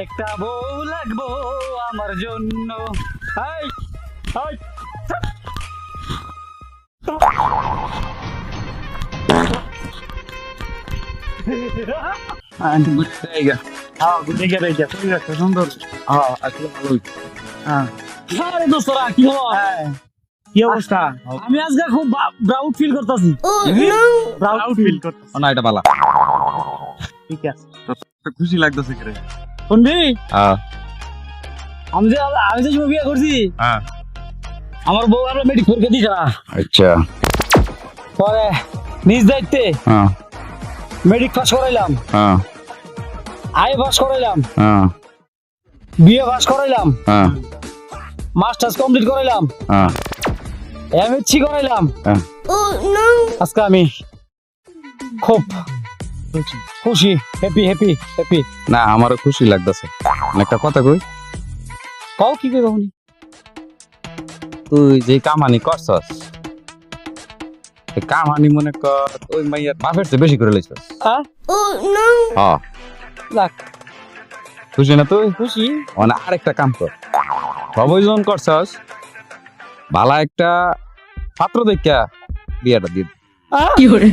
একটা বউ লাগবো আমার জন্য। হাই হাই আন্টি বুঝে জায়গা। হ্যাঁ বুঝে গেলে একটা সুন্দর। আসলে ভালোই। হ্যাঁ আরে দোস্তরা কি খবর? কি অবস্থা? আমি আজকে খুব প্রাউড ফিল করতেছি। প্রাউড ফিল করতেছি। না এটা ভালো। ঠিক আছে খুশি লাগতেছে করে। শুনবি হ্যাঁ আমি যে সময় বিয়ে করছি হ্যাঁ। আমার বউ আমরা মেডিক পরীক্ষা দিয়েছে না, আচ্ছা। পরে নিজ দায়িত্বে হ্যাঁ মেডিক পাস করাইলাম, হ্যাঁ আই পাস করাইলাম, হ্যাঁ বিএ পাস করাইলাম, হ্যাঁ মাস্টার্স কমপ্লিট করাইলাম, হ্যাঁ এমএসসি করাইলাম। হ্যাঁ। আজকে আমি খুব খুশি, হ্যাপি হ্যাপি হ্যাপি। না আমারও খুশি লাগতেছে। একটা কথা কই, কও কি কই বাবুনি? তুই যে কামানি করছস, এই কামানি মনে কর ওই মাইয়ার বাপের চেয়ে বেশি করে লইছস। হ্যাঁ হ্যাঁ লাখ খুশি না তুই? খুশি। মানে আরেকটা কাম কর, সবইজন করছস, ভালো একটা পাত্র দেখা বিয়াটা দিয়ে দে। কি করে